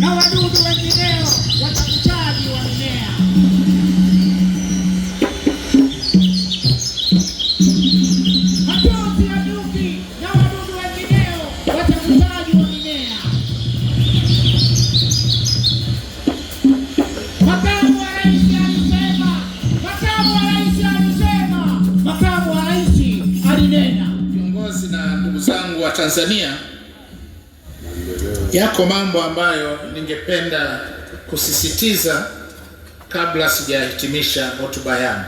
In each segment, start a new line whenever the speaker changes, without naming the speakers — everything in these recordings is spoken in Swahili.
na wadudu wengineo watafutaji wa mimea. Matozi ya nyuki na wadudu wengineo watafutaji wa mimea. Makamu wa rais alinena.
Viongozi na ndugu zangu wa Tanzania, yako mambo ambayo ningependa kusisitiza kabla sijahitimisha hotuba yangu.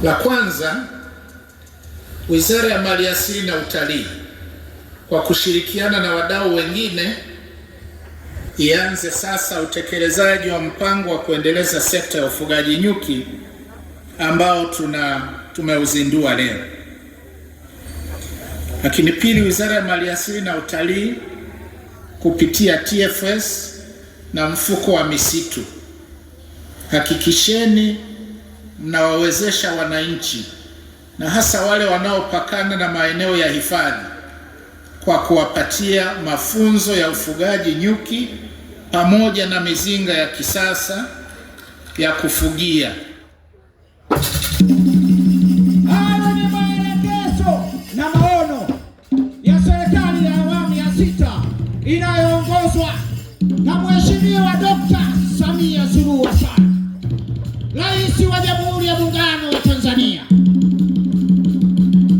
La kwanza, Wizara ya Maliasili na Utalii kwa kushirikiana na wadau wengine ianze sasa utekelezaji wa mpango wa kuendeleza sekta ya ufugaji nyuki ambao tumeuzindua leo. Lakini pili, Wizara ya Maliasili na Utalii kupitia TFS na mfuko wa misitu, hakikisheni mnawawezesha wananchi na hasa wale wanaopakana na maeneo ya hifadhi kwa kuwapatia mafunzo ya ufugaji nyuki pamoja na mizinga ya kisasa ya kufugia.
Hayo ni maelekezo na maono ya serikali ya awamu ya 6 inayoongozwa na Mheshimiwa Dr. Samia Suluhu Hassan, Rais wa Jamhuri ya Muungano wa Tanzania.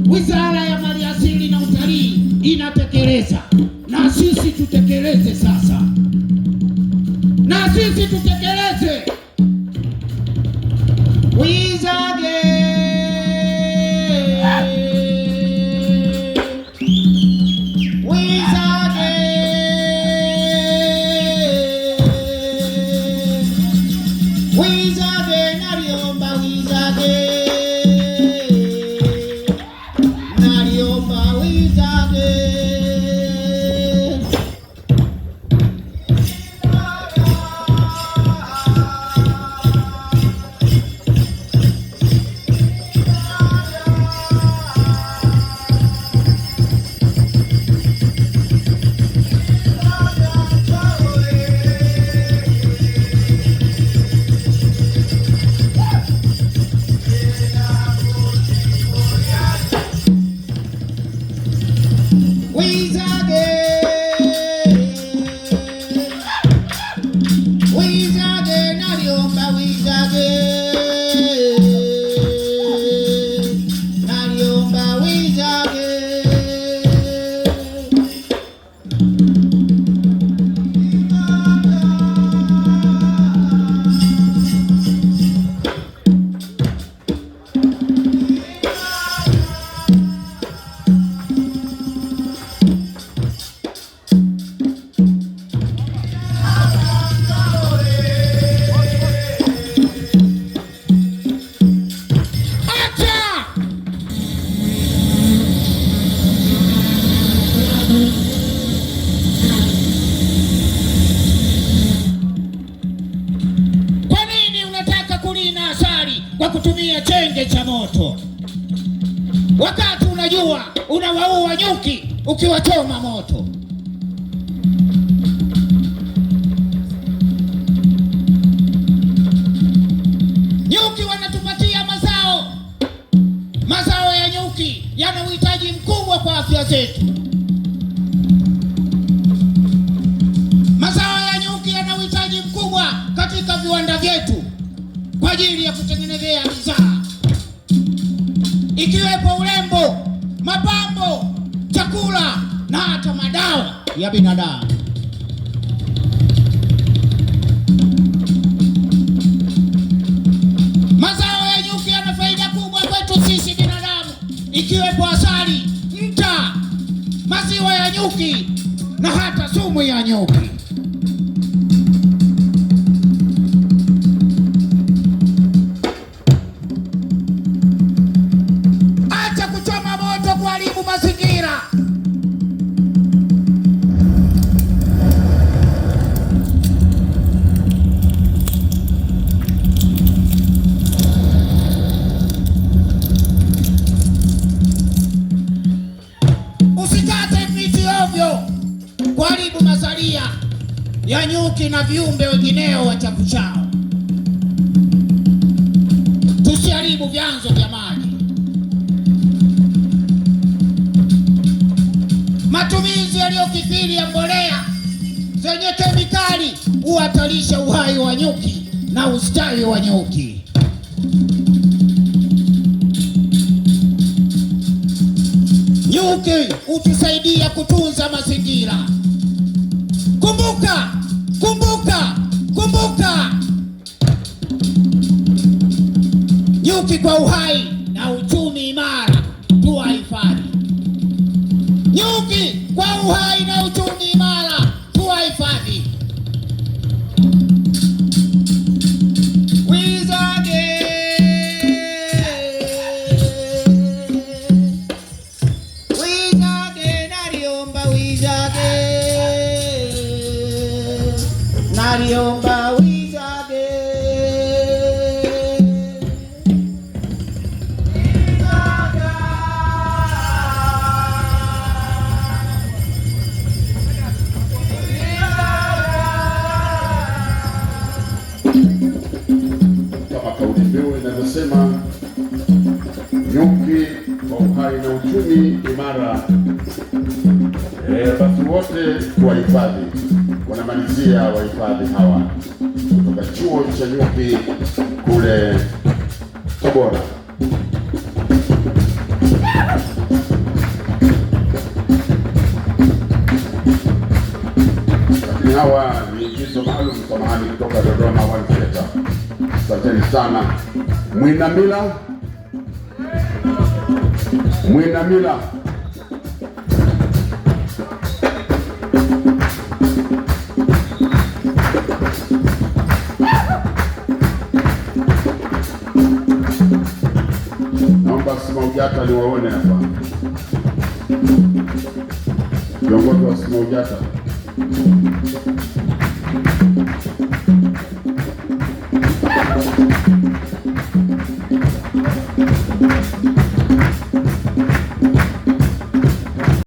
Wizara ya Maliasili na Utalii inatekeleza, na sisi tutekeleze sasa, na sisi tutekeleze. Kwa kutumia chenge cha moto, wakati unajua unawaua nyuki ukiwachoma moto? Nyuki wanatupatia mazao ya nyuki yana uhitaji mkubwa kwa afya zetu. Mazao ya nyuki yana uhitaji mkubwa katika viwanda vyetu kwa ajili ya kutengenezea bidhaa ikiwepo urembo, mapambo, chakula na hata madawa ya binadamu. Mazao ya nyuki yana faida kubwa kwetu sisi binadamu, ikiwepo asali, nta, maziwa ya nyuki na hata sumu ya nyuki. Mazingira. Usikate miti ovyo kuharibu mazalia ya nyuki na viumbe wengineo wachafuchao. Tusiharibu vyanzo vya maji. Matumizi yaliyokithiri ya mbolea zenye kemikali huhatarisha uhai wa nyuki na ustawi wa nyuki. Nyuki hutusaidia kutunza mazingira. Kumbuka, kumbuka, kumbuka. Nyuki kwa uhai na uchumi imara, tuwahifadhi. Nyuki kwa uhai na uchumi imara, tuwahifadhi. Wizage, wizage, naliomba wizage, naliomba wizage.
Kauli mbiu inavyosema, nyuki kwa uhai na uchumi imara. Basi wote tuwahifadhi. Wanamalizia wahifadhi hawa kutoka chuo cha nyuki kule Tabora. Lakini hawa ni igizo maalum, samahani, kutoka Dodoma One Theater. Asanteni sana. Mwinamila, Mwinamila. Naomba SMAUJATA niwaone hapa. Viongozi wa SMAUJATA.